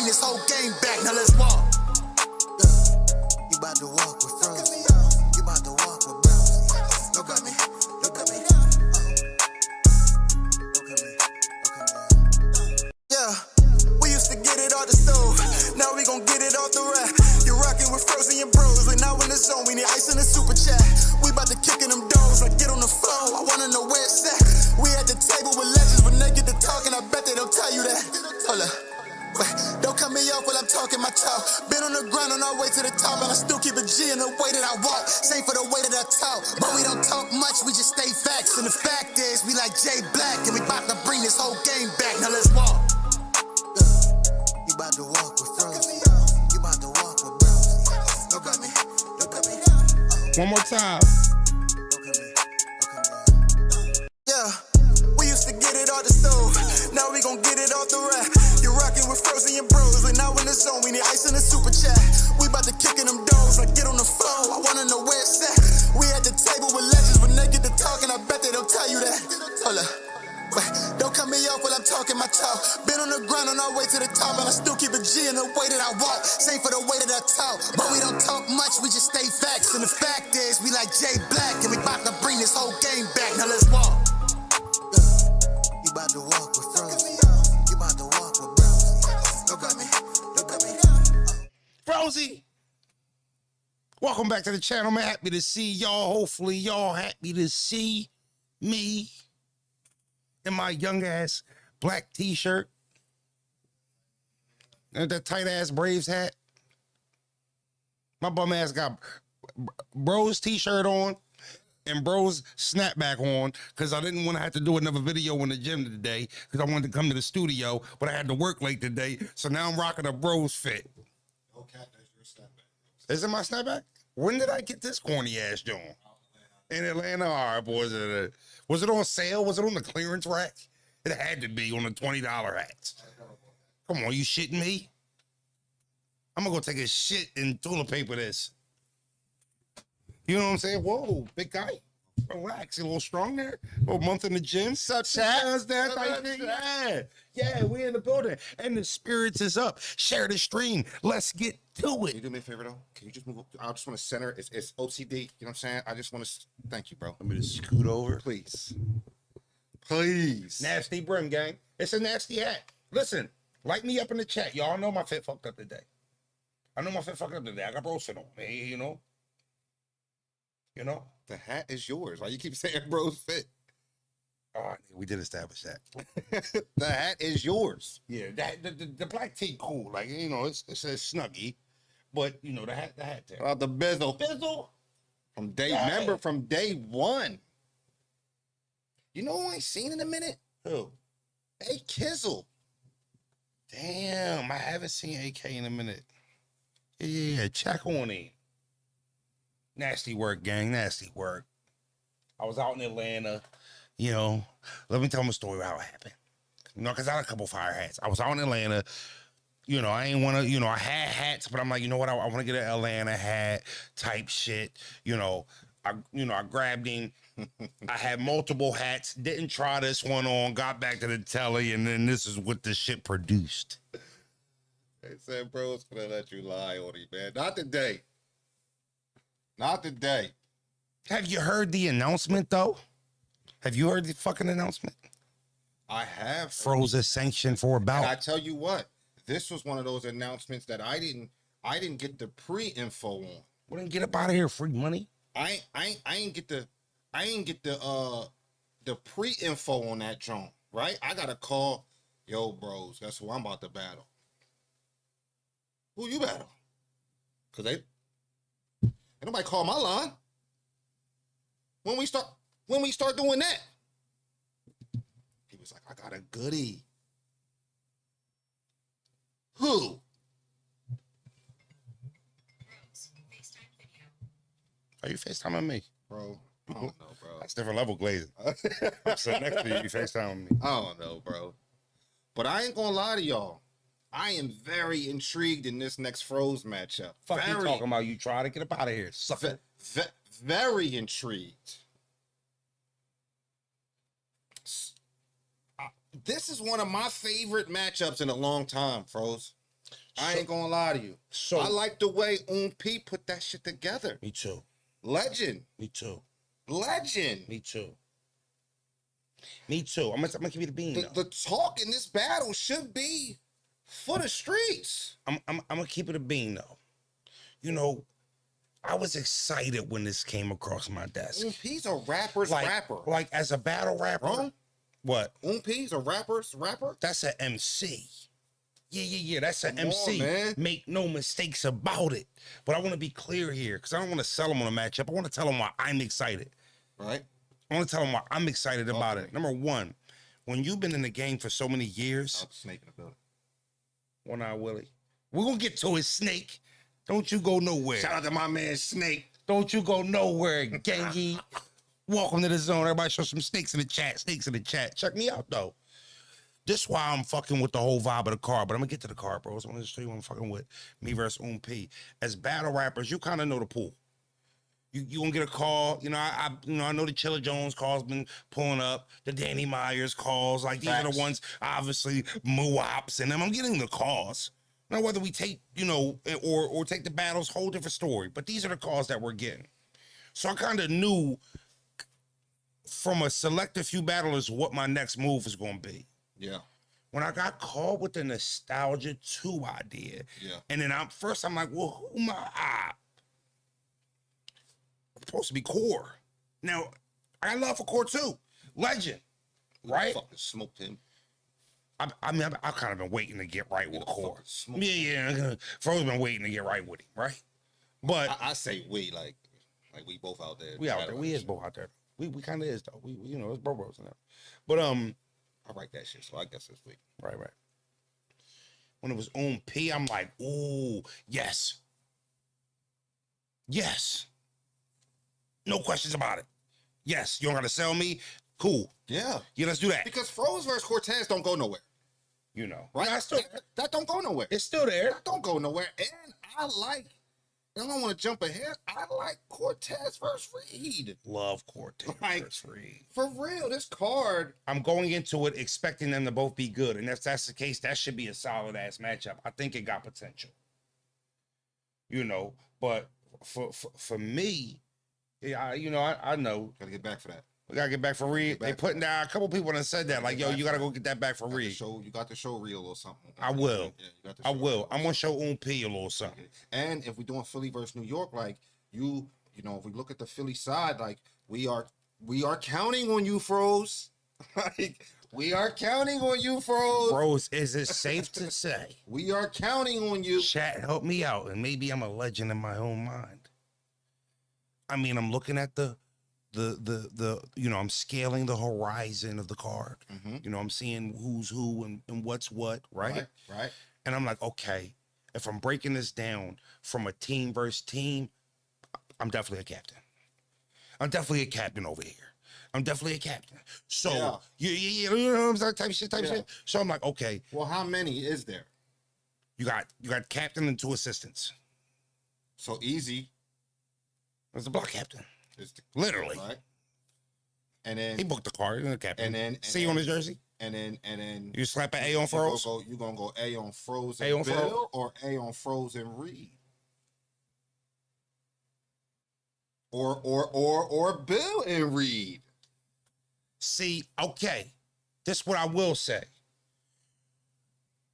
bring this whole game back. Now let's walk. You about to walk with Frozen. You about to walk with Frozen. Look at me. Look at me. Look at me. Look at me. Yeah, we used to get it off the stove. Now we gon' get it off the rack. You're rocking with Frozen and bros. We're now in the zone. We need ice in the super chat. We about to kick in them doors. Like get on the floor. I wanna know where it's at. We at the table with legends. When they get to talking, I bet they don't tell you that. Hold up. Wait, don't cut me off while I'm talking my talk. Been on the ground on our way to the top, and I still keep a G in the way that I walk. Same for the way that I talk, but we don't talk much, we just stay facts. And the fact is, we like Jay Black, and we about to bring this whole game back. Now let's walk. You about to walk with Frozen. You about to walk with Frozen. Look at me. Look at me. One more time. Look at me. Look at me. Yeah, we used to get it off the stove. Now we gon' get it off the rack. You're rocking with Frozen and bros. We're now in the zone. We need ice in the super chat. We about to kick in them doors. Like get on the floor. I wanna know where it's at. We at the table with legends. When they get to talking, I bet they don't tell you that. Hold up. Wait, don't cut me off while I'm talking my talk. Been on the ground on our way to the top, and I still keep a G in the way that I walk. Same for the way that I talk, but we don't talk much, we just stay facts. And the fact is, we like Jay Black, and we about to bring this whole game back. Now let's walk. You about to walk with Frozen. You about to walk with Frozen. Look at me. Look at me. Frozy. Welcome back to the channel, man. Happy to see y'all. Hopefully y'all happy to see me in my young ass black t-shirt and that tight ass Braves hat. My bum ass got Bros t-shirt on and Bros snapback on because I didn't want to have to do another video in the gym today because I wanted to come to the studio, but I had to work late today. So now I'm rocking a Bros fit. No cat, that's your snapback. Is it my snapback? When did I get this corny ass joint? In Atlanta, all right, boys. Was it on sale? Was it on the clearance rack? It had to be on the $20 hats. Come on, you shitting me? I'm gonna go take a shit and toilet paper this. You know what I'm saying? Whoa, big guy. Relax, a little strong there. A little month in the gym. Such as that type thing. Yeah, we in the building. And the spirits is up. Share the stream. Let's get to Can you it. do me a favor though? Can you just move up? I just want to center. It's OCD. You know what I'm saying? I just want to. Thank you, bro. Let me just scoot over. Please. Please. Nasty brim, gang. It's a nasty hat. Listen, light me up in the chat. Y'all know my fit fucked up today. I know my fit fucked up today. I got bros fit on. Hey, you know? You know? The hat is yours. Why you keep saying bros fit? Oh, we did establish that. The hat is yours. Yeah, the black tee cool. Like, you know, it's snuggy. But, you know, the hat there. The bizzle. Bizzle. From day, Yeah. remember, from day one. You know who I ain't seen in a minute? Who? Hey, Kizzle. Damn, I haven't seen AK in a minute. Yeah, check on him. Nasty work, gang. Nasty work. I was out in Atlanta. You know, let me tell my story how it happened. You know, because I had a couple fire hats. I was out in Atlanta. You know, I ain't want to, you know, I had hats, but I'm like, you know what? I want to get an Atlanta hat type shit. You know, I grabbed him. I had multiple hats. Didn't try this one on. Got back to the telly, and then this is what the shit produced. They said bro's gonna let you lie on him, man. Not today. Not today. Have you heard the announcement, though? Have you heard the fucking announcement? I have. Frozen sanctioned for a And I bout. tell you what, this was one of those announcements that I didn't get the pre-info on. Well, then get up out of here, free money. I ain't get the pre-info on that joint, right? I got to call, yo, bros, that's who I'm about to battle. Who you battle? Cause ain't nobody call my line. When we start doing that, he was like, I got a goodie. Who? Are you FaceTiming me? Bro, I don't know, bro. That's different level glazing. I'm sitting next to you, you FaceTiming me. I don't know, bro. But I ain't gonna lie to y'all. I am very intrigued in this next Froze matchup. Fuck you talking about? You try to get up out of here, sucker. Very intrigued. This is one of my favorite matchups in a long time, Froze. I ain't gonna lie to you. So I like the way P put that shit together. Me too. Legend. Me too. Legend. Me too. Me too. I'm gonna give you the bean. The talk in this battle should be for the streets. I'm gonna keep it a bean though. You know, I was excited when this came across my desk. P's a rapper's rapper. Like as a battle rapper. Wrong? What? P's a rapper's rapper? That's an MC. Yeah. That's an Come MC. on, man. Make no mistakes about it. But I want to be clear here because I don't want to sell them on a matchup. I want to tell them why I'm excited. Right. I want to tell them why I'm excited about it. Number one, when you've been in the game for so many years. Snake in the building. One Eye Willie. We're going to get to his Snake. Don't you go nowhere. Shout out to my man Snake. Don't you go nowhere, gangy. Welcome to the zone. Everybody show some snakes in the chat. Snakes in the chat. Check me out, though. This is why I'm fucking with the whole vibe of the card, but I'm going to get to the card, bro. So I'm going to show you what I'm fucking with. Me versus P. As battle rappers, you kind of know the pool. You gonna get a call, I know the Chilla Jones calls been pulling up, the Danny Myers calls, like these are the ones, obviously, Muops and them. I'm getting the calls. Now whether we take, or take the battles, whole different story. But these are the calls that we're getting. So I kind of knew from a selected few battlers what my next move is gonna be. Yeah. When I got called with the Nostalgia 2 idea, and then I'm like, well, who am I? Supposed to be Core. Now, I got love for Core too. Legend, right? Fucking smoked him. I've kind of been waiting to get right with Core. Yeah. Fro's been waiting to get right with him, right? But I say we like we both out there. We out there. We is both out there. We kind of is though. We it's bros in there. But I write that shit, so I guess it's week. Right. When it was P, I'm like, ooh, yes. No questions about it. Yes, you don't gotta sell me. Cool. Yeah, let's do that. Because Froze versus Cortez don't go nowhere. Right? That don't go nowhere. It's still there. That don't go nowhere. And I don't want to jump ahead. I like Cortez versus Reed. Love Cortez versus Reed. For real, this card. I'm going into it expecting them to both be good. And if that's the case, that should be a solid ass matchup. I think it got potential. But for me, I know. Gotta get back for that. We gotta get back for Reed. They putting down a couple people that said that, like, yo, you gotta go get that back for Reed. You got to show Reed a little something. I will. Yeah, I will. I'm gonna show P a little something. And if we're doing Philly versus New York, like if we look at the Philly side, like we are counting on you, Froze. Like we are counting on you, Froze. Froze, is it safe to say? We are counting on you. Chat, help me out, and maybe I'm a legend in my own mind. I mean, I'm looking at the I'm scaling the horizon of the card. Mm-hmm. I'm seeing who's who and what's what, right? Right. And I'm like, okay, if I'm breaking this down from a team versus team, I'm definitely a captain. I'm definitely a captain over here. I'm definitely a captain. So, you know what I'm saying? Type shit. So I'm like, okay. Well, how many is there? You got captain and 2 assistants. So easy. There's a block captain. Literally. Right. And then he booked the card, the captain. And then see on his jersey. And then you slap an A on Froze. You gonna go A on Frozen Bill or A on Frozen Reed? Or Bill and Reed. See, okay. This is what I will say.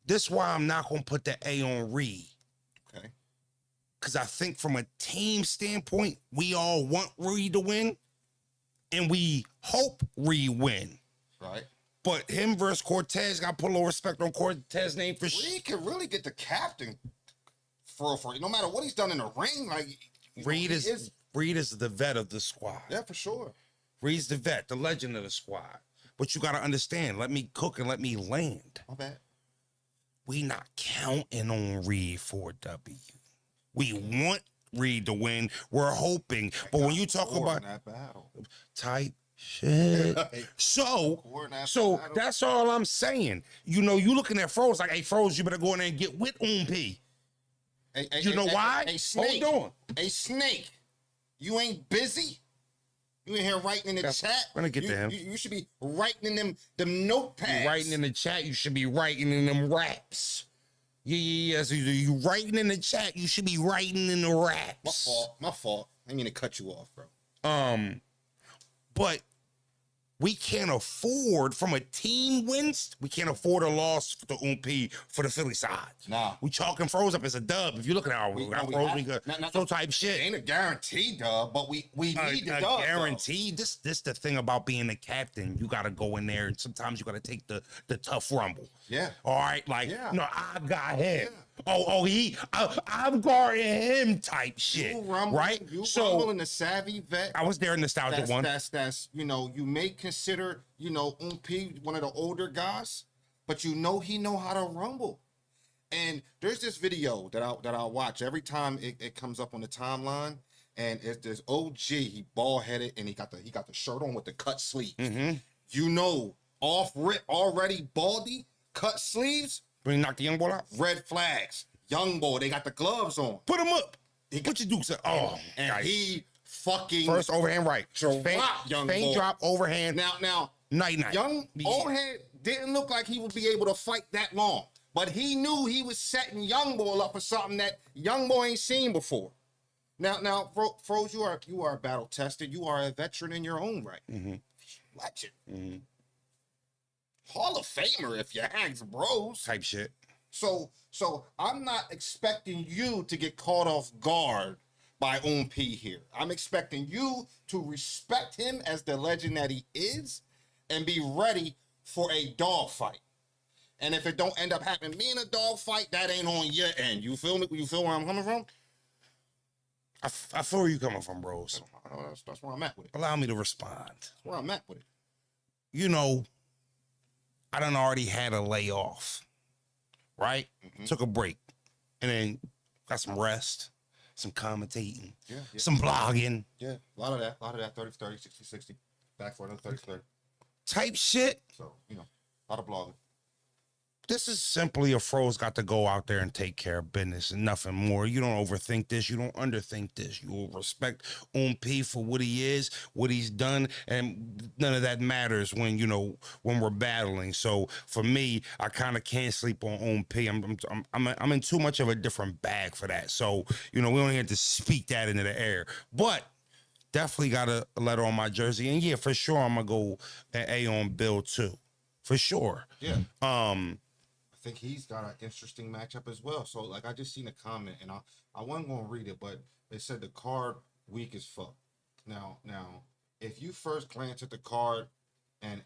This is why I'm not gonna put the A on Reed. Okay. Because I think from a team standpoint, we all want Reed to win, and we hope Reed win. Right. But him versus Cortez, got to put a little respect on Cortez's name for sure. Reed can really get the captain for no matter what he's done in the ring. Like Reed is the vet of the squad. Yeah, for sure. Reed's the vet, the legend of the squad. But you got to understand, let me cook and let me land. My bad. We not counting on Reed for a W. We want Reed to win. We're hoping. But when you talk about that battle. Type shit. So that's all I'm saying. You looking at Froze like, hey, Froze, you better go in there and get with P. You know why? Snake. Hold on. Hey, Snake, you ain't busy? You in here writing in the chat? I'm gonna get to him. You should be writing in them notepads. You writing in the chat, you should be writing in them raps. Yeah. So you writing in the chat. You should be writing in the raps. My fault. I didn't mean to cut you off, bro. But we can't afford, from a team wins, we can't afford a loss to UMP for the Philly side. Nah. We chalking Froze up as a dub. If you're looking at our Froze, we got so type shit. It ain't a guaranteed dub, but we need the dub. Guaranteed. This the thing about being the captain. You got to go in there, and sometimes you got to take the tough rumble. Yeah. All right. Like, no, I got him. Yeah. I'm guarding him type shit. You rumble, right? You so rumble in the savvy vet. I was there in nostalgic one. That's you may consider UMP one of the older guys, but he know how to rumble. And there's this video that I watch every time it comes up on the timeline, and it's this OG. He bald headed and he got the shirt on with the cut sleeves. Off rip already baldy cut sleeves. When he knocked the young boy out? Red flags. Young boy, they got the gloves on. Put him up. What you do, sir? Oh, and nice. He fucking first overhand right. Feint drop overhand. Now. Night. Young overhand didn't look like he would be able to fight that long, but he knew he was setting Young Boy up for something that Young Boy ain't seen before. Now, Froze, you are battle tested. You are a veteran in your own right. Legend. Hall of Famer, if you ask bros. Type shit. So I'm not expecting you to get caught off guard by UMP here. I'm expecting you to respect him as the legend that he is and be ready for a dog fight. And if it don't end up happening being a dog fight, that ain't on your end. You feel me? You feel where I'm coming from? I feel where you coming from, bros. That's where I'm at with it. Allow me to respond. That's where I'm at with it. I done already had a layoff, right? Took a break, and then got some rest, some commentating, some blogging. Yeah, a lot of that, 30-30, 60-60, back for another 30-30. Type shit. So, a lot of blogging. This is simply a Froze got to go out there and take care of business and nothing more. You don't overthink this. You don't underthink this. You will respect UMP for what he is, what he's done, and none of that matters when we're battling. So for me, I kind of can't sleep on UMP. I'm in too much of a different bag for that. So we don't have to speak that into the air, but. Definitely got a letter on my jersey, and yeah, for sure I'm gonna go an A on Bill too, for sure. Yeah. I think he's got an interesting matchup as well. So I just seen a comment, and I wasn't gonna read it, but it said the card weak as fuck. Now, if you first glance at the card and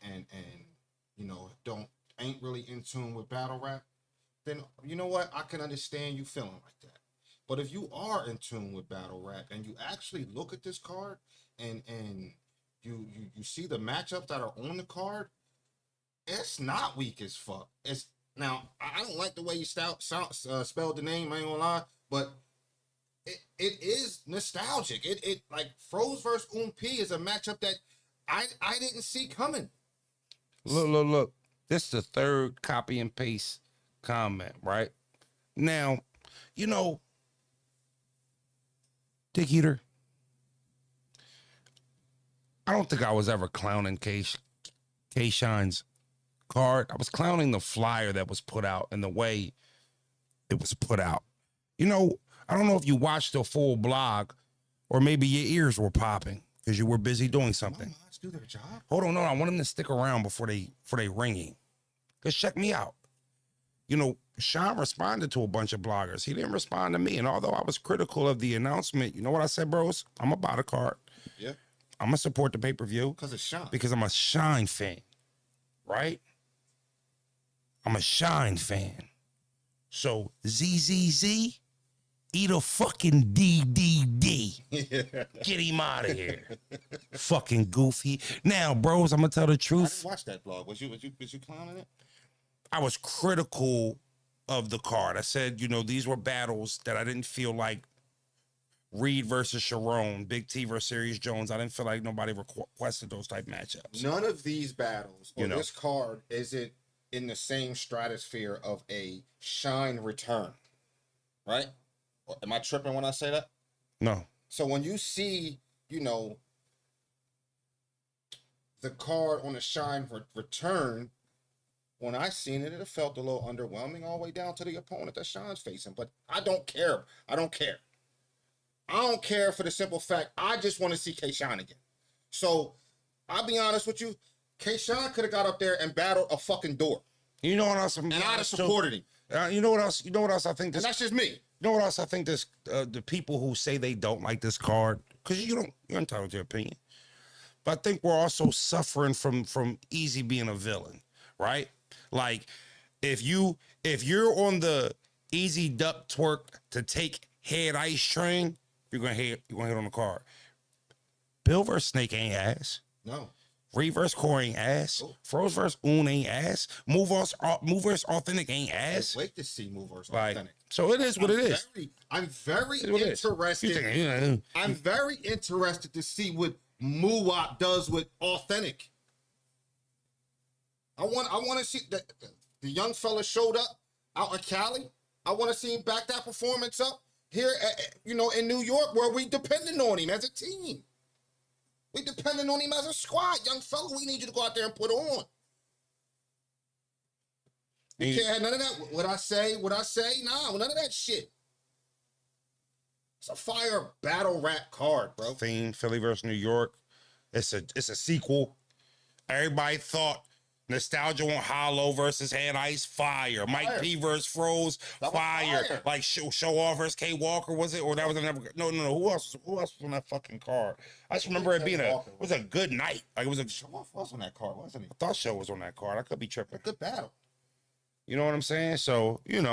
ain't really in tune with battle rap, then you know what? I can understand you feeling like that. But if you are in tune with battle rap and you actually look at this card and you see the matchups that are on the card, it's not weak as fuck. Now I don't like the way you spelled the name. I ain't gonna lie, but it is nostalgic. It like Froze versus UMP is a matchup that I didn't see coming. Look. This is the third copy and paste comment, right? Now, Dick Eater, I don't think I was ever clowning K-Shine's card. I was clowning the flyer that was put out and the way it was put out. I don't know if you watched the full blog or maybe your ears were popping because you were busy doing something. Let's do their job. Hold on, no, I want them to stick around before they ringing. Because check me out. Sean responded to a bunch of bloggers. He didn't respond to me. And although I was critical of the announcement, you know what I said, bros? I'm going to buy the card. Yeah. I'm going to support the pay-per-view. Because it's Sean. Because I'm a Shine fan. Right? I'm a Shine fan. So, ZZZ, eat a fucking DDD. Get him out of here. Fucking goofy. Now, bros, I'm going to tell the I truth. didn't watch that blog. Was you clowning it? I was critical of the card. I said, these were battles that I didn't feel like Reed versus Sharon, Big T versus Serious Jones. I didn't feel like nobody requested those type matchups. None of these battles on this card is it in the same stratosphere of a Shine return, right? Am I tripping when I say that? No. So when you see, the card on a Shine return, when I seen it, it felt a little underwhelming all the way down to the opponent that Sean's facing. But I don't care. I don't care. I don't care for the simple fact I just want to see K-Shine again. So I'll be honest with you, K-Shine could have got up there and battled a fucking door. You know what else? And I'd have supported him. You know what else? You know what else I think this. And that's just me. You know what else I think this? The people who say they don't like this card, because you're entitled to your opinion. But I think we're also suffering from Easy being a villain, right? Like, if you're on the Easy duck twerk to take head ice train, you're gonna hit on the card. Bill versus Snake ain't ass. No. Reverse Core ain't ass. Oh. Froze versus Un ain't ass. Move versus Authentic ain't ass. Wait to see Move versus Like, Authentic. so it is what it is. I'm very It is what it is. interested. I'm very interested to see what Muwop does with Authentic. I want to see that the young fella showed up out in Cali. I want to see him back that performance up here, in New York, where we depending on him as a team. We depending on him as a squad. Young fella, we need you to go out there and put on. You can't have none of that. What I say? Nah, none of that shit. It's a fire battle rap card, bro. Theme, Philly versus New York. It's a sequel. Everybody thought Nostalgia on Hollow versus Head Ice, fire. Mike P versus Froze, fire. Like show off versus K Walker, was it? Or that was another. No. Who else was on that fucking card? I just remember it being it was a good night. Like it was a Show off was on that card, wasn't he? I thought Show was on that card. I could be tripping. A good battle. You know what I'm saying? So, it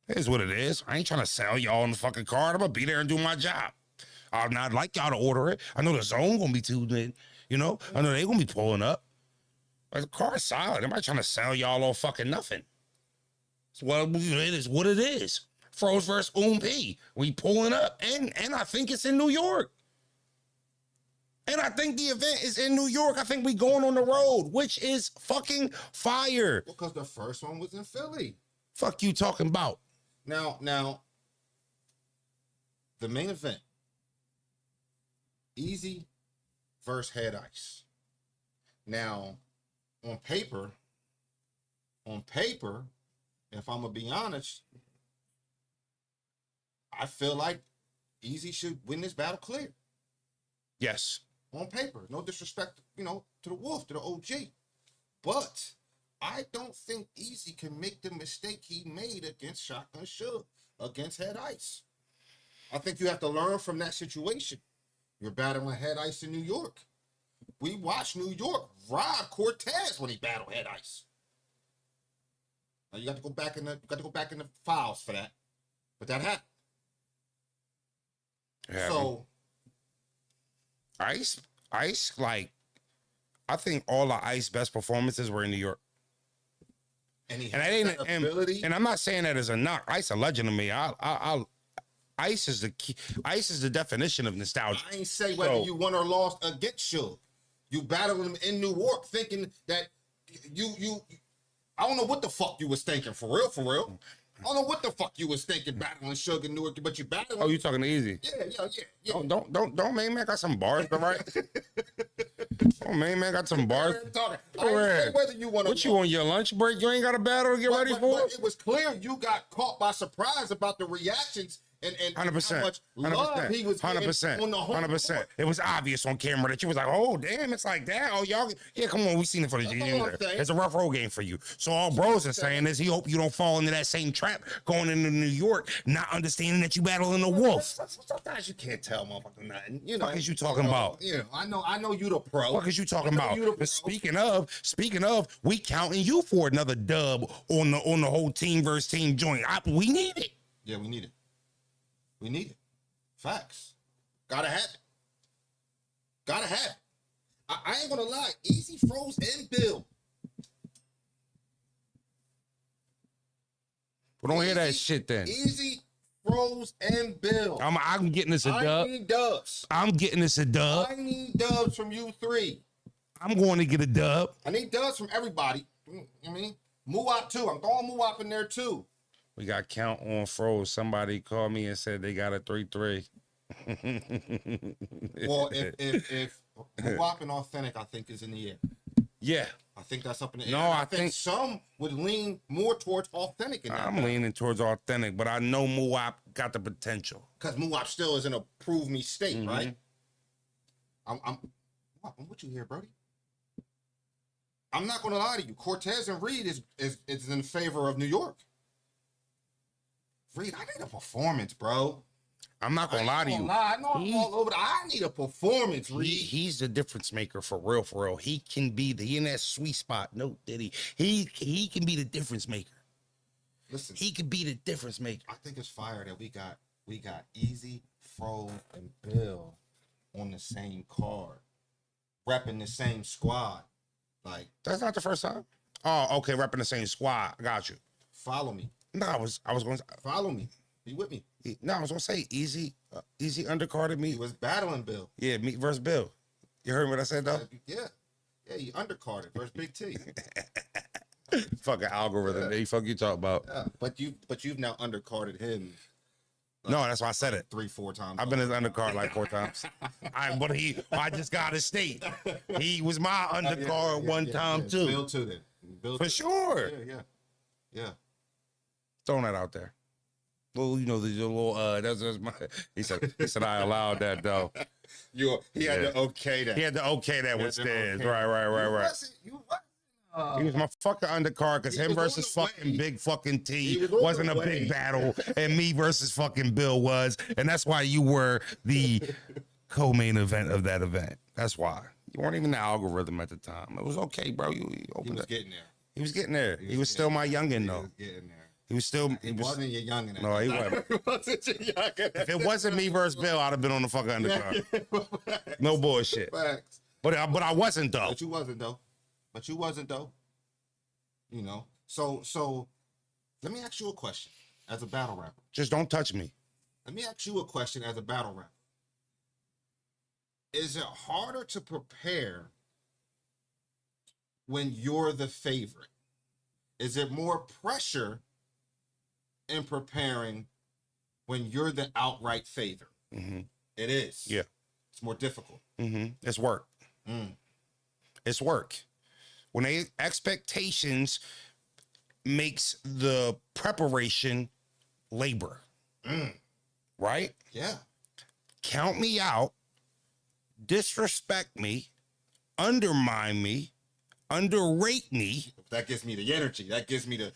is what it is. I ain't trying to sell y'all on the fucking card. I'm gonna be there and do my job. I'd not like y'all to order it. I know the zone gonna be tuned in. I know they gonna be pulling up. Like, the card's solid. Am I trying to sell y'all all fucking nothing? Well, it is what it is. Froze versus P. We pulling up, and I think it's in New York. And I think the event is in New York. I think we going on the road, which is fucking fire. Well, because the first one was in Philly. Fuck you talking about? Now, the main event, Easy versus Head Ice. Now, on paper, if I'm gonna be honest, I feel like Easy should win this battle clear. Yes. On paper, no disrespect, to the Wolf, to the OG, but I don't think Easy can make the mistake he made against Shotgun Suge, against Head Ice. I think you have to learn from that situation. You're battling Head Ice in New York. We watched New York rob Cortez when he battled Head Ice. Now you got to go back in the files for that, but that happened. Yeah, So Ice, like, I think all the Ice best performances were in New York. And he And has that ain't that ability. and I'm not saying that as a knock. Ice a legend to me. Ice is the key. Ice is the definition of nostalgia. I ain't say whether you won or lost against Suge. You battled him in New York thinking that you I don't know what the fuck you was thinking, for real. I don't know what the fuck you was thinking battling Suge in Newark, but you battled. Oh, you talking to Easy? Yeah. Don't main man got some bars, but right? Oh, main man got some bars. I ain't say whether you want to. What you on your lunch break? You ain't got a battle to get ready for? But it was clear you got caught by surprise about the reactions and 100%. how much love he was getting 100%. on the home 100%. court. It was obvious on camera that you was like, oh damn, it's like that. Oh y'all, yeah, come on, we seen it for the That's all I'm saying. It's a rough road game for you. So all bros are saying is he hope you don't fall into that same trap going into New York, not understanding that you battling a wolf. Sometimes you can't tell motherfucker nothing. What is you talking about? I know you the pro. What is you talking about? But speaking of, we counting you for another dub on the whole team versus team joint. We need it. Yeah, we need it. We need it. Facts. Gotta have it. I ain't gonna lie. Easy, Froze, and Bill. But don't hear that shit then. Easy, Froze, and Bill. I'm getting this a dub. I need dubs. I'm getting this a dub. I need dubs from you three. I'm going to get a dub. I need dubs from everybody. I mean, Muwop too. I'm throwing Muwop in there too. We got count on Froze. Somebody called me and said they got a 3-3. Well, if Muwop and Authentic, I think, is in the air. Yeah. I think that's up in the No, air. I think some would lean more towards authentic in that. I'm leaning towards authentic, but I know Muap got the potential. Because Muap still is in a prove me state, right? I'm what you hear, Brody? I'm not gonna lie to you. Cortez and Reed is in favor of New York. Reed, I need a performance, bro. I'm not gonna lie to you. I know I'm all over. I need a performance, Reed. He's the difference maker for real, for real. He can be he in that sweet spot. No, Diddy. He can be the difference maker. Listen, he can be the difference maker. I think it's fire that we got Easy, Fro, and Bill on the same card, repping the same squad. Like, that's not the first time. Oh, okay, repping the same squad. I got you. Follow me. No, I was going to follow me. Be with me. No, I was gonna say Easy undercarded me. He was battling Bill. Yeah, me versus Bill. You heard what I said though? Yeah, he undercarded versus Big T. Fucking algorithm. Yeah. Fuck you talk about? Yeah, but you've now undercarded him. Like, no, that's why I said it 3-4 times. I've been his undercard like 4 times. I just got to state he was my undercard one time too. Bill too then. Bill for sure. Yeah. Throwing that out there. Well, you know, the little that's my. He said I allowed that though. He had to okay that. He had to okay that with Stairs. Right. He was my fucking undercard because him versus fucking Big fucking T wasn't a big battle, and me versus fucking Bill was, and that's why you were the co-main event of that event. That's why you weren't even the algorithm at the time. It was okay, bro. He was getting there. He was getting there. He was still my youngin though. Getting there. He was still. He wasn't your youngin. No, he wasn't. If it wasn't me versus Bill, I'd have been on the fucking undercard. No bullshit. Facts. But I wasn't though. But you wasn't though. You know. So let me ask you a question as a battle rapper. Just don't touch me. Let me ask you a question as a battle rapper. Is it harder to prepare when you're the favorite? Is it more pressure in preparing when you're the outright favorite? Mm-hmm. It is. Yeah. It's more difficult. Mm-hmm. It's work. It's work. When they expectations makes the preparation labor. Right? Yeah. Count me out, disrespect me, undermine me, underrate me. That gives me the energy. That gives me the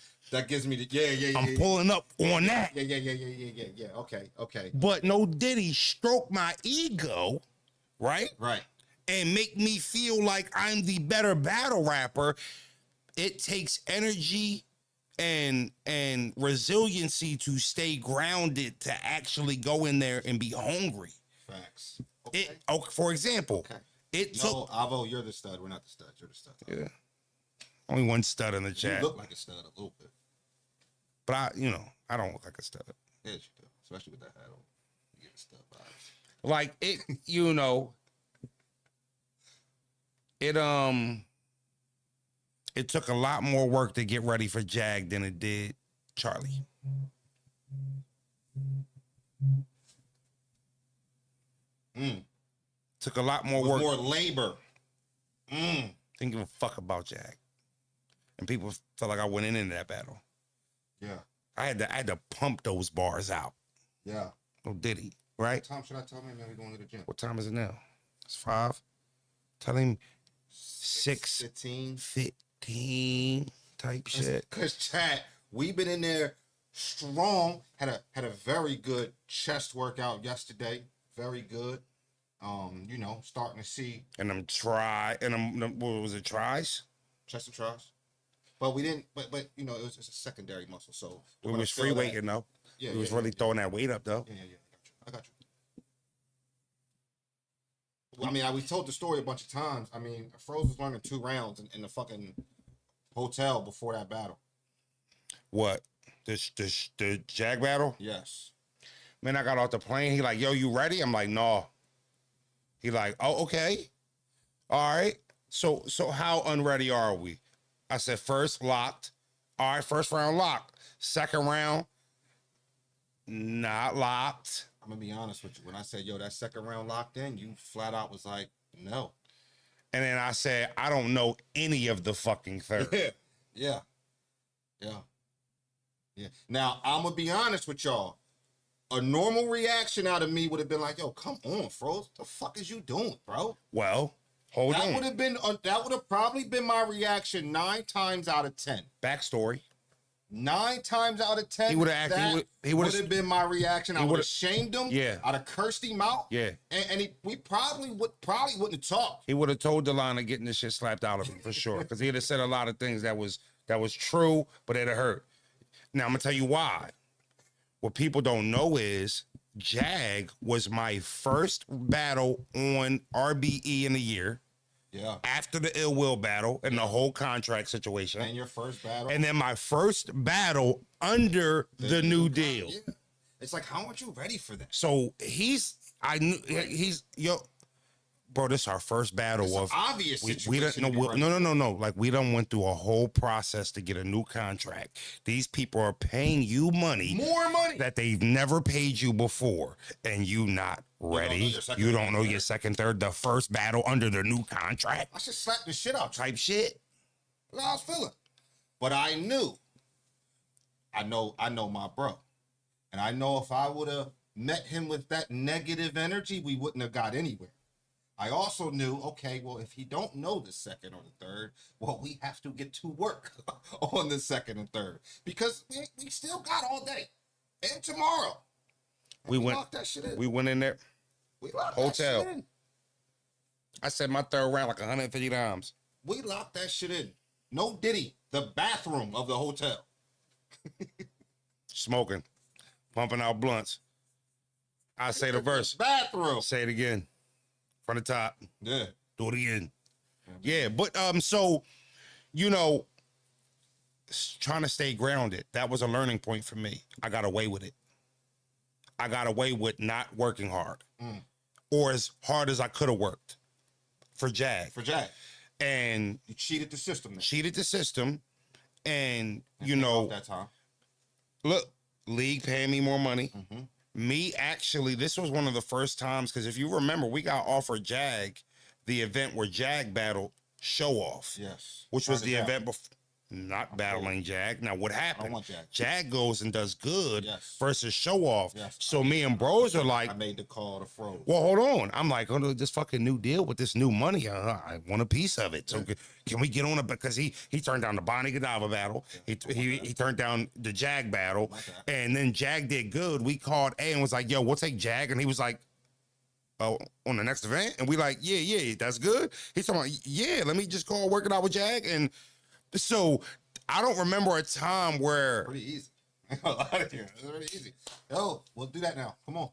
yeah. I'm pulling up on that. Yeah. Okay. But no Diddy stroke my ego, right? Right. And make me feel like I'm the better battle rapper. It takes energy and resiliency to stay grounded to actually go in there and be hungry. Facts. Okay. For example, Avo, you're the stud. We're not the stud. You're the stud. Yeah. Only one stud in the chat. You look like a stud a little bit. But I don't look like a stud. Yes, you do. Especially with that hat on. You get the stud vibes. Like it, it took a lot more work to get ready for Jag than it did Charlie. Took a lot more work. More labor. Didn't give a fuck about Jag. And people felt like I went into that battle. Yeah. I had to pump those bars out. Yeah. Oh, did he? Right? What time should I tell him, man, we're going to the gym? What time is it now? It's 5. Tell him 6:15 type shit. Cause chat, we've been in there strong. Had a very good chest workout yesterday. Very good. Starting to see. And what was it, tries? Chest and tries. But we didn't. But it was just a secondary muscle. So we was free weighting though. Yeah, we was really throwing that weight up though. Yeah. I got you. I mean, we told the story a bunch of times. I mean, Froze was learning 2 rounds in the fucking hotel before that battle. What? The Jag battle? Yes. Man, I got off the plane. He like, yo, you ready? I'm like, no. He like, oh, okay. All right. So how unready are we? I said, first locked. All right, first round locked. Second round, not locked. I'm gonna be honest with you. When I said, yo, that second round locked in, you flat out was like, no. And then I said, I don't know any of the fucking third. Yeah. Now, I'm going to be honest with y'all. A normal reaction out of me would have been like, yo, come on, Froze. The fuck is you doing, bro? Well, hold That on. would have probably been my reaction 9 times out of 10. Backstory. 9 times out of 10, He would have acted. He would have been my reaction. I would have shamed him. Yeah. I'd have cursed him out. Yeah. And we probably wouldn't have talked. He would have told Delana getting this shit slapped out of him for sure, because he'd have said a lot of things that was true, but it'd have hurt. Now I'm gonna tell you why. What people don't know is Jag was my first battle on RBE in a year. Yeah. After the Ill Will battle and the whole contract situation. And your first battle. And then my first battle under the new deal. Yeah. It's like, how aren't you ready for that? So bro, this is our first battle It's obvious we don't no. Like, we done went through a whole process to get a new contract. These people are paying you more money that they've never paid you before, and you not ready. You don't know your second, third, the first battle under the new contract. I should slap the shit out type shit. That's how I was feeling. But I know my bro. And I know if I would have met him with that negative energy, we wouldn't have got anywhere. I also knew, okay, well, if he don't know the second or the third, well, we have to get to work on the second and third, because we still got all day and tomorrow. And we locked that shit in. We went in there. We locked hotel. that shit in. I said my third round like 150 times. We locked that shit in. No Diddy. The bathroom of the hotel. Smoking, pumping out blunts. I say the verse. Bathroom. Say it again. From the top. Yeah. Do it again. Yeah, but so, you know, trying to stay grounded, that was a learning point for me. I got away with it. I got away with not working hard. Or as hard as I could have worked for Jag. And you cheated the system. Then. Cheated the system. And you know, that time. Look, league paying me more money. Me, actually, this was one of the first times, because if you remember, we got offered Jag, the event where Jag battled Show Off. Yes. Which was the event before, not battling Jag. Now, what happened? I want Jag. Jag goes and does good versus Show Off. Yes. So me and bros are like, I made the call to Froze. well, hold on. I'm like, oh, this fucking new deal with this new money. I want a piece of it. So can we get on it? Because he turned down the Bonnie Godiva battle. He turned down the Jag battle. And then Jag did good. We called A and was like, yo, we'll take Jag. And he was like, oh, on the next event? And we like, yeah, that's good. He's talking about, yeah, let me just go work it out with Jag. And so I don't remember a time where... Pretty easy. It's pretty easy. Yo, we'll do that now. Come on.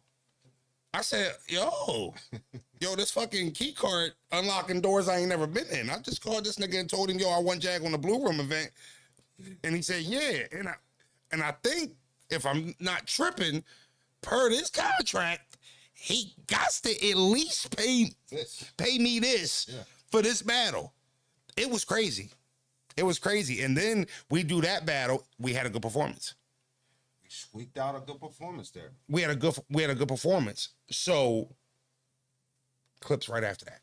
I said, yo, this fucking key card unlocking doors I ain't never been in. I just called this nigga and told him, yo, I want Jag on the Blue Room event. And he said, yeah. And I think, if I'm not tripping, per this contract, he got to at least pay me this for this battle. It was crazy. It was crazy. And then we do that battle. We had a good performance. We squeaked out a good performance there. We had a good performance. So clips right after that.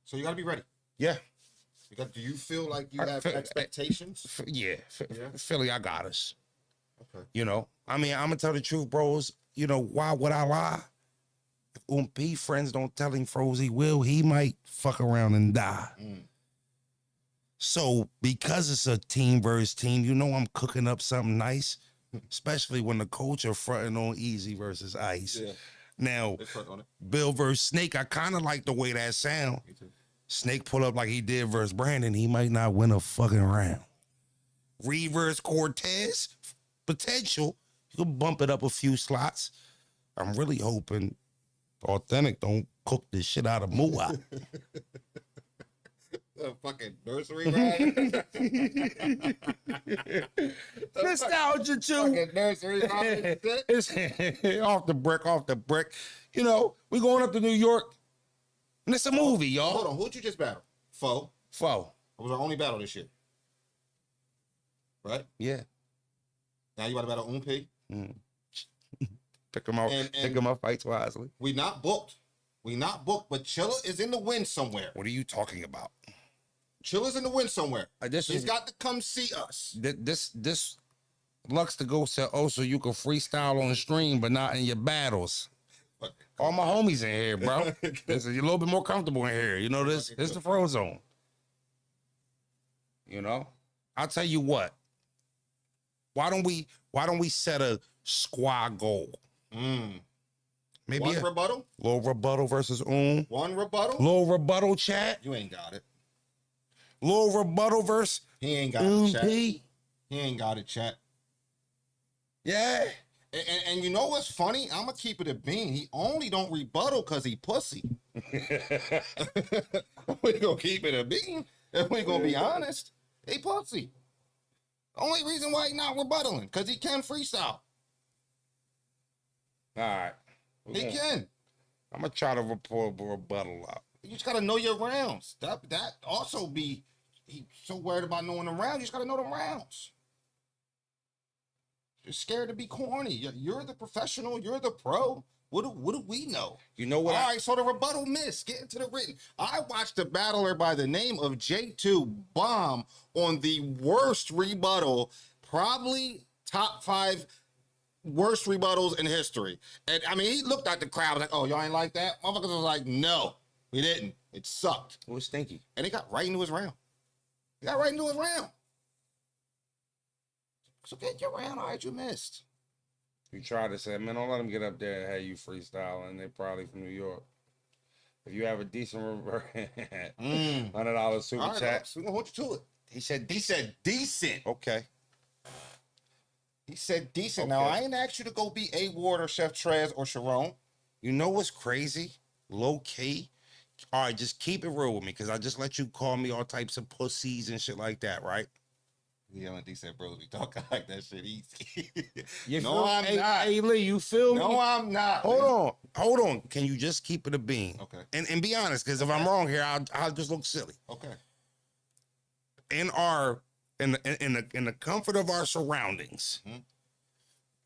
So you got to be ready. Yeah. Do you feel like you have expectations? Philly, I got us. Okay. You know, I mean, I'm gonna tell the truth, bros. You know, why would I lie? If P friends don't tell him Froze he might fuck around and die. So because it's a team versus team, you know I'm cooking up something nice, especially when the coach are fronting on Easy versus Ice. Yeah. Now, Bill versus Snake, I kind of like the way that sound. Snake pull up like he did versus Brandon, he might not win a fucking round. Reed versus Cortez, potential. You can bump it up a few slots. I'm really hoping Authentic don't cook the shit out of Mua. A fucking nursery rhyme. Nostalgia too. Fucking nursery rhyme. It's off the brick. You know, we going up to New York. And it's a movie, y'all. Hold on, who'd you just battle? Foe. It was our only battle this year. Right? Yeah. Now you about to battle P? Pick them out. Pick them up fights wisely. We not booked. We not booked, but Chilla is in the wind somewhere. What are you talking about? Chilla's in the wind somewhere. This He's is got to come see us. this Lux to go say, oh, so you can freestyle on the stream, but not in your battles. All my homies in here, bro. This is a little bit more comfortable in here. You know this? This is the Frozone. You know? I'll tell you what. Why don't we set a squad goal? Maybe One a rebuttal? little rebuttal versus One rebuttal? Little rebuttal chat. You ain't got it. Little rebuttal versus He ain't got it, chat. He ain't got it, chat. Yeah. And you know what's funny? I'm going to keep it a bean. He only don't rebuttal because he pussy. We going to keep it a bean. If we going to be honest, he pussy. Only reason why he not rebuttaling, because he can freestyle. All right. He can. I'm gonna try to rebuttal up. You just got to know your rounds. That also be, he so worried about knowing the rounds, you just got to know the rounds. You're scared to be corny. You're the professional. You're the pro. What do we know? You know what? All right, so the rebuttal miss. Get into the written. I watched a battler by the name of J2 bomb on the worst rebuttal, probably top 5 worst rebuttals in history. And I mean, he looked at the crowd like, oh, y'all ain't like that? Motherfuckers was like, no, we didn't. It sucked. It was stinky. And he got right into his round. So get your round. All right, you missed. You try to say, man, don't let them get up there and have you freestyling. They're probably from New York. If you have a decent $100 super All right, chat. we're gonna hold you to it. He said decent. Okay. He said decent. Okay. Now, I ain't asked you to go be A Ward or Chef Trez or Sharon. You know what's crazy? Low key. All right, just keep it real with me, because I just let you call me all types of pussies and shit like that, right? Yeah, when decent bros be talking like that shit easy. You No, feel, I'm not. Hey, Lee, you feel me? No, I'm not. Hold on. Can you just keep it a bean? Okay. And be honest, because if I'm wrong here, I'll just look silly. Okay. In the comfort of our surroundings,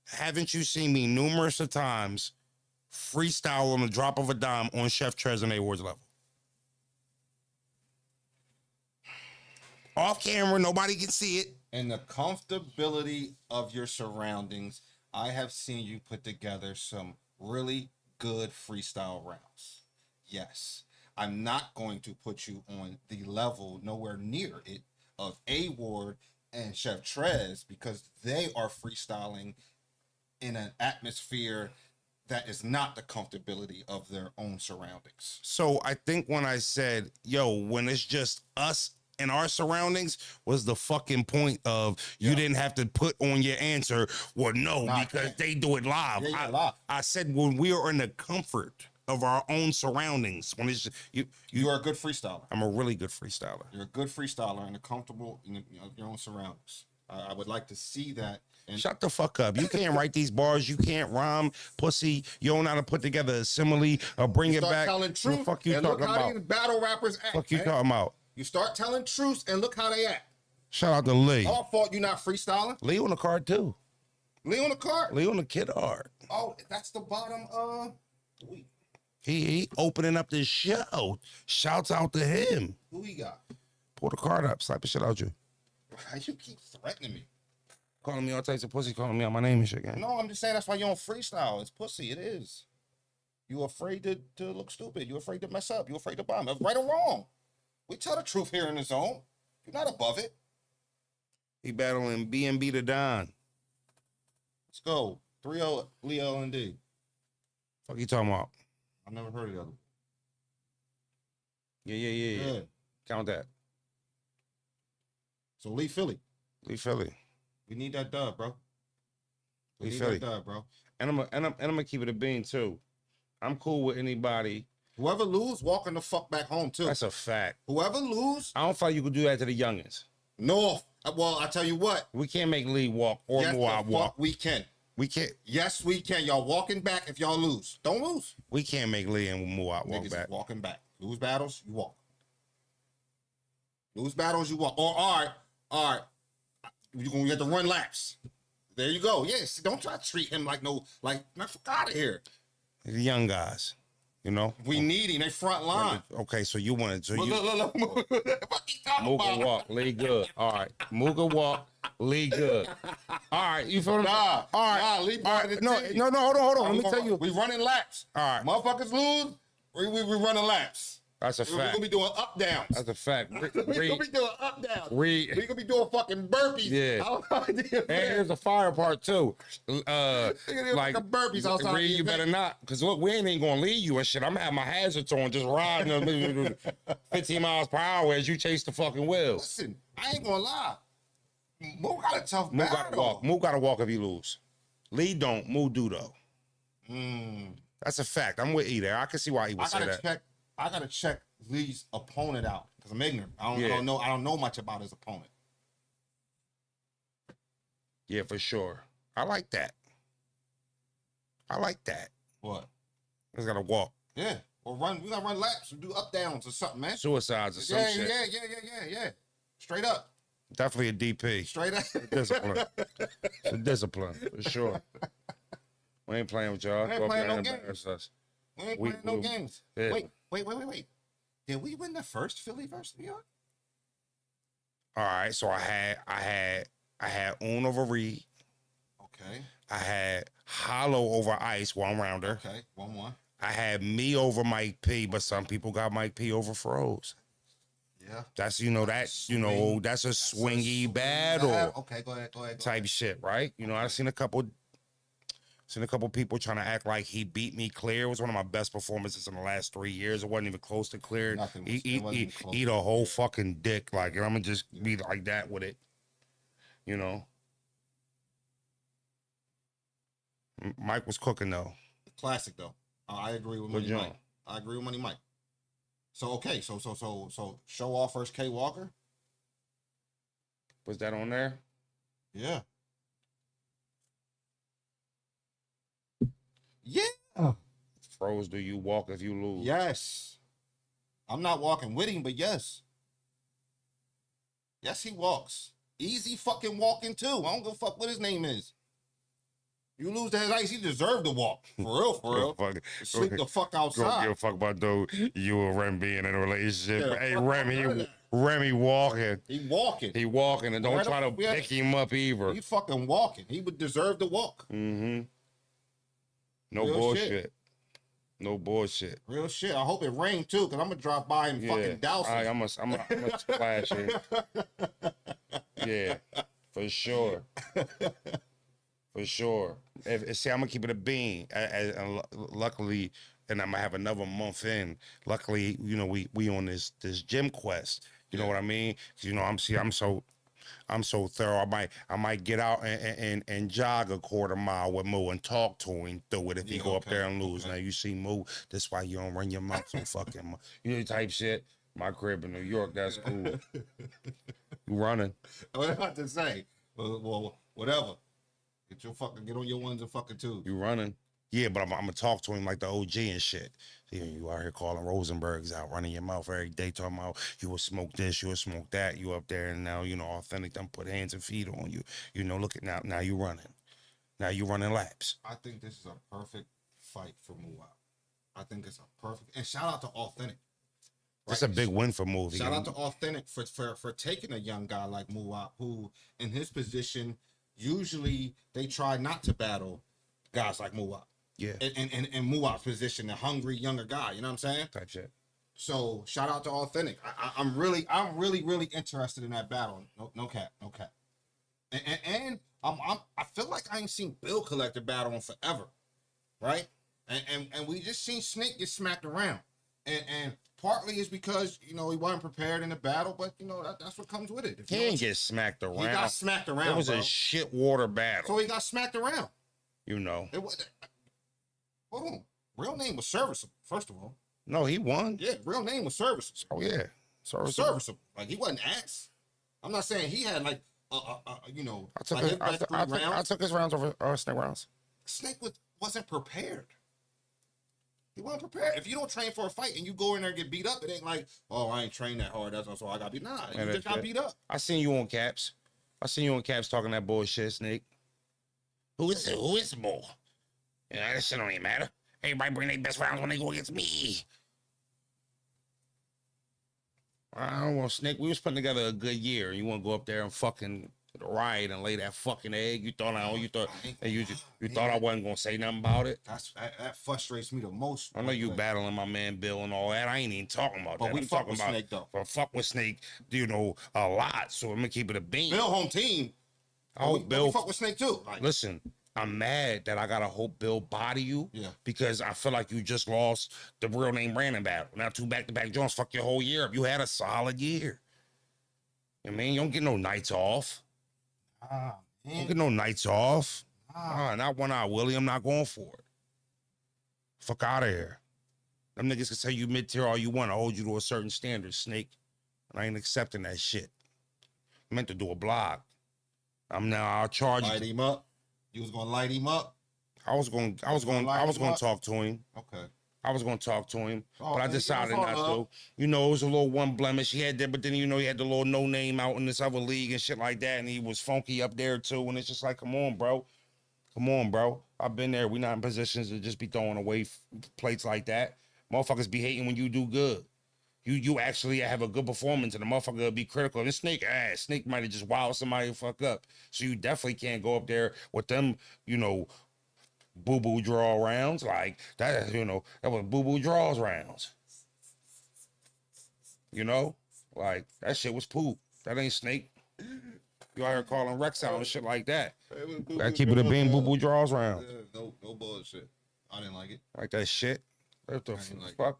haven't you seen me numerous of times freestyle on the drop of a dime on Chef Trez and A-Ward's level? Off camera, nobody can see it. In the comfortability of your surroundings, I have seen you put together some really good freestyle rounds. Yes, I'm not going to put you on the level, nowhere near it, of A-Ward and Chef Trez, because they are freestyling in an atmosphere that is not the comfortability of their own surroundings. So I think when I said, yo, when it's just us and our surroundings, was the fucking point of you didn't have to put on your answer, well, no, because they do it live. Yeah, I said when we are in the comfort of our own surroundings, when it's You're a good freestyler. I'm a really good freestyler. You're a good freestyler and a comfortable in your own surroundings. I would like to see that. And Shut the fuck up. You can't write these bars. You can't rhyme, pussy. You don't know how to put together a simile or bring it start back. telling What truth. the fuck you and talking look how about? these battle rappers act. Fuck you man. talking about? You start telling truths and look how they act. Shout out to Lee. All fault you not freestyling. Lee on the card too. Lee on the card. Lee on the kid art. Oh, that's the bottom week. He opening up this show. Shouts out to him. Who he got? Pull the card up. Slap the shit out you. Why you keep threatening me? Calling me all types of pussy. Calling me out my name and shit again. No, I'm just saying that's why you don't freestyle. It's pussy. It is. You afraid to look stupid. You afraid to mess up. You afraid to bomb. Right or wrong. We tell the truth here in the zone. You're not above it. He battling B&B to Don. Let's go. 3-0 Leo and D. Fuck you talking about? I've never heard of the other. Yeah. Good. Count that. So Lee Philly. Lee Philly. We need that dub, bro. We Lee need Philly. that dub, bro. And I'm gonna keep it a bean too. I'm cool with anybody. Whoever lose, walking the fuck back home too. That's a fact. Whoever lose, I don't feel like you could do that to the youngins. no. Well, I tell you what. We can't make Lee walk or Yes, the Moab fuck walk. we can. We can't. Yes, we can. Y'all walking back if y'all lose. Don't lose. We can't make Lee and Moab walk Niggas back. is walking back. Lose battles, you walk. Lose battles, you walk. Or all right. You're gonna get to run laps. There you go. Yes. Don't try to treat him like man, fuck out of here. The young guys. You know, We need him. They front line. okay. So you wanted to Look. What he talking Mooga about? walk, lead good. All right, Mooga walk, lead good. All right, you feel me? Nah, all right, lead all part right. of the No, team. no, hold on. Let me tell you. We running laps. All right. Motherfuckers lose, we running laps. That's a We're fact. gonna be doing up downs. That's a fact. We're gonna be doing up downs. Reed. We're gonna be doing fucking burpees. Yeah. And here's the fire part too. Like burpees outside. Reed, you better not, because look, we ain't gonna leave you and shit. I'm gonna have my hazards on, just riding 15 miles per hour as you chase the fucking wheels. Listen, I ain't gonna lie. Mo got a tough Mo battle. gotta walk. Mo gotta walk if you lose. Lee don't. Mo do though. That's a fact. I'm with E there. I can see why he would say that. I gotta check Lee's opponent out because I'm ignorant. I don't know much about his opponent. Yeah, for sure. I like that. What? He's gotta walk. Yeah. Or run. We gotta run laps or do up downs or something, man. Suicides or some shit. Yeah. Straight up. Definitely a DP. Straight up. Discipline. It's a discipline for sure. We ain't playing with y'all. We ain't Go up playing there no and embarrass us. We ain't playing no games. Yeah. Wait. Did we win the first Philly versus New York? All right, so I had Un over Reed. Okay. I had Hollow over Ice, one rounder. Okay. 1-1. I had me over Mike P, but some people got Mike P over Froze. Yeah. That's that's a swingy battle. Okay, go ahead. Type shit, right? You know, I've seen a couple people trying to act like he beat me clear. It was one of my best performances in the last 3 years. It wasn't even close to clear. Eat a whole fucking dick. Like, I'm gonna just be like that with it. You know. Mike was cooking though. Classic though. I agree with Money Mike. I agree with Money Mike. So okay, so show off versus K Walker. Was that on there? Yeah. Yeah. Froze, do you walk if you lose? Yes. I'm not walking with him, but yes. Yes, he walks. Easy fucking walking too. I don't give a fuck what his name is. You lose to his ice, he deserved to walk. For real. Sleep the fuck outside. Don't give a fuck about though you and Rem being in a relationship. Yeah, hey, Remy walking. He walking. And don't try to pick him up either. He fucking walking. He would deserve to walk. Mm-hmm. No Real bullshit. shit. No bullshit. Real shit. I hope it rained too, because I'm gonna drop by and fucking douse it. I'm gonna splash it. Yeah, for sure. For sure. See, I'm gonna keep it a bean. Luckily, and I'm gonna have another month in. Luckily, you know, we on this gym quest. You know what I mean? You know, I'm so thorough. I might get out and jog a quarter mile with Mo and talk to him through it if he go up there and lose. Now you see Mo, that's why you don't run your mouth so fucking type shit. My crib in New York, that's cool. You running. What am I about to say? Well, whatever. Get on your ones and fucking twos. You running. Yeah, but I'm gonna talk to him like the OG and shit. You out here calling Rosenbergs out, running your mouth every day, talking about you will smoke this, you will smoke that. You up there and now, you know, authentic, them put hands and feet on you. You know, look at now you running. Now you running laps. I think this is a perfect fight for Muwab. I think it's a perfect, and shout out to Authentic. It's a big win for Muwab. Shout out to Authentic for taking a young guy like Muwab, who in his position, usually they try not to battle guys like Muwab. Yeah. In Muwab's position, a hungry younger guy, you know what I'm saying? Type shit. So shout out to Authentic. I'm really interested in that battle. No cap. And I feel like I ain't seen Bill Collector battle in forever, right? And we just seen Snake get smacked around, and partly is because, you know, he wasn't prepared in the battle, but you know that's what comes with it. He didn't get smacked around. He got smacked around. It was a shit water battle. So he got smacked around. You know. It was. Hold on. Real name was Serviceable, first of all. No, he won. Yeah, real name was Serviceable. Oh yeah, Serviceable. Like, he wasn't ass. I'm not saying he had like you know. I took his rounds over Snake rounds. Snake wasn't prepared. He wasn't prepared. If you don't train for a fight and you go in there and get beat up, it ain't like, oh, I ain't trained that hard. That's so I got beat. Nah, you just got beat up. I seen you on Caps. Talking that bullshit, Snake. Who is more? You know, that shit don't even matter. Everybody bring their best rounds when they go against me. I don't want Snake. We was putting together a good year. You want to go up there and fucking riot and lay that fucking egg? You thought you thought I wasn't gonna say nothing about it? That frustrates me the most. I know you battling my man Bill and all that. I ain't even talking about that. We I'm fuck talking with about Snake though. Fuck with Snake, a lot. So I'm gonna keep it a bean. Bill home team. Oh, Bill. We fuck with Snake too. Like, listen, I'm mad that I gotta hope Bill body you. Yeah. Because I feel like you just lost the real name Brandon battle. Now 2 back-to-back joints, fuck your whole year up. You had a solid year. I mean, you don't get no nights off. Don't get no nights off. Not one eye Willie. I'm not going for it. Fuck out of here. Them niggas can tell you mid-tier all you want. I hold you to a certain standard, Snake. And I ain't accepting that shit. I meant to do a blog. I'll charge you. Light him up. You was gonna light him up. I was going to talk to him. Okay. I was going to talk to him, Oh, but I decided not to. It was a little one blemish he had there, but then, he had the little no name out in this other league and shit like that, and he was funky up there too, and it's just like, come on, bro. Come on, bro. I've been there. We're not in positions to just be throwing away plates like that. Motherfuckers be hating when you do good. You actually have a good performance, and the motherfucker will be critical. And Snake might have just wowed somebody the fuck up. So you definitely can't go up there with them, boo-boo draw rounds like that. That was boo-boo draws rounds. Like that shit was poop. That ain't Snake. You out here calling Rex out and shit like that. Gotta keep it a bean boo-boo draws round. No bullshit. I didn't like it. Like that shit. What the fuck?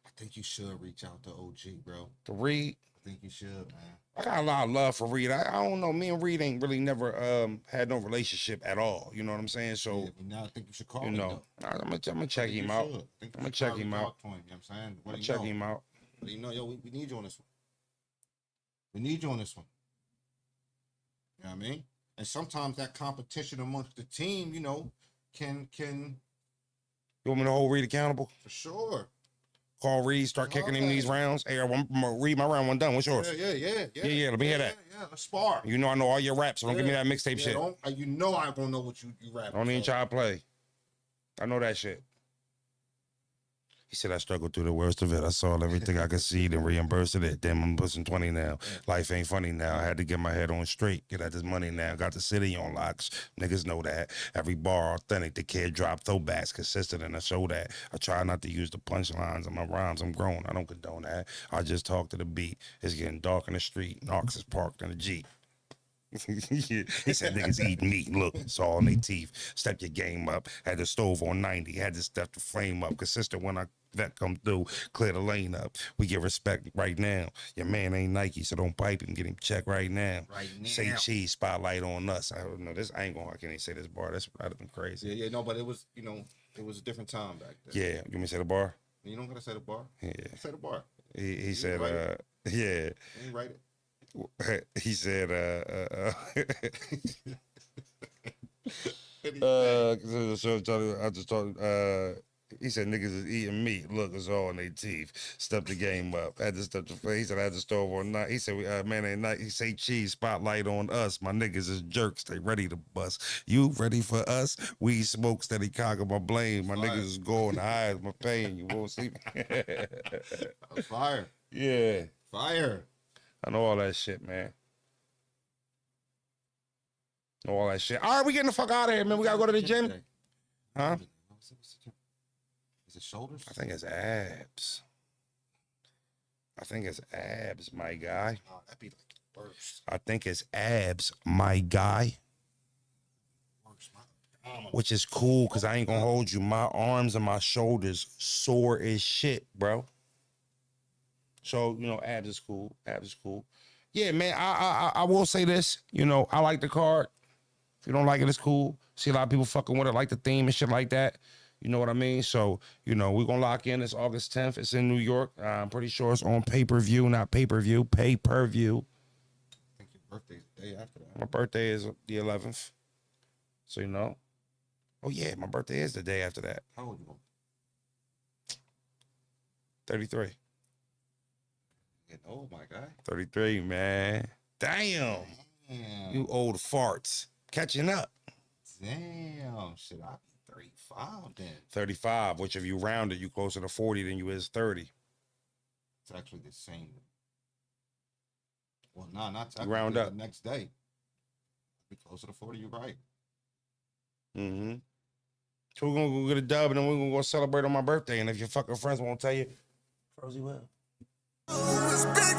I think you should reach out to OG, bro. To Reed? I think you should, man. I got a lot of love for Reed. I don't know. Me and Reed ain't really never had no relationship at all. You know what I'm saying? So now I think you should call him. I'm gonna check him out. I'm gonna check him out. You know what I'm saying? I'm gonna check him out. But we need you on this one. We need you on this one. You know what I mean? And sometimes that competition amongst the team, can. You want me to hold Reed accountable? For sure. Call Reed, start kicking him these rounds. Hey, I'm gonna read my round one done. What's yours? Yeah. Let me hear that. Yeah, let's spar. I know all your raps, so don't give me that mixtape shit. I'm gonna know what you rap. Don't even try to play. I know that shit. He said, I struggled through the worst of it. I saw everything I could see, then reimbursed it. Damn, I'm pushing 20 now. Life ain't funny now. I had to get my head on straight. Get at this money now. Got the city on locks. Niggas know that. Every bar authentic. The kid drop throwbacks consistent, and I show that. I try not to use the punchlines in my rhymes. I'm grown. I don't condone that. I just talk to the beat. It's getting dark in the street. Narcs is parked in a Jeep. He said niggas eating meat. Look, it's all in their teeth. Step your game up. Had the stove on 90. Had to step the flame up. Consistent when I vet come through. Clear the lane up. We get respect right now. Your man ain't Nike, so don't pipe him. Get him checked right now. Say cheese. Spotlight on us. I don't know this. I can't even say this bar. That'd have been crazy. Yeah. No, but it was it was a different time back then. Yeah. You want me to say the bar? You don't gotta say the bar. Yeah. Say the bar. He said. Yeah. You ain't write it. He said, he said niggas is eating meat. Look, it's all in their teeth. Step the game up. Had to step the. He said I had the stove on night. He said man ain't night. He say cheese. Spotlight on us. My niggas is jerks. They ready to bust. You ready for us? We smoke steady cock of my blame. My niggas is going high as my pain. You won't see me. Fire. Yeah. Fire. I know all that shit, man. Know all that shit. All right, we getting the fuck out of here, man. We gotta go to the gym. Huh? Is it shoulders? I think it's abs. My guy. Oh, that'd be like worse. I think it's abs, my guy. Which is cool, because I ain't gonna hold you. My arms and my shoulders sore as shit, bro. So, abs is cool. Yeah, man, I will say this. I like the card. If you don't like it, it's cool. See a lot of people fucking with it, like the theme and shit like that. You know what I mean? So, we're going to lock in. It's August 10th. It's in New York. I'm pretty sure it's on pay-per-view, not pay-per-view. Pay-per-view. I think your birthday's the day after that. My birthday is the 11th. So, Oh, yeah, my birthday is the day after that. How old you? 33. Oh my God. 33, man. Damn. You old farts. Catching up. Damn, shit, I'll be 35 then. 35, which if you round it, you closer to 40 than you is 30. It's actually the same. Well, nah, not technically. Round up. The next day. Be closer to 40, you're right. Mm-hmm. So we're gonna go get a dub and then we're gonna go celebrate on my birthday. And if your fucking friends won't tell you, Frozy will. It's big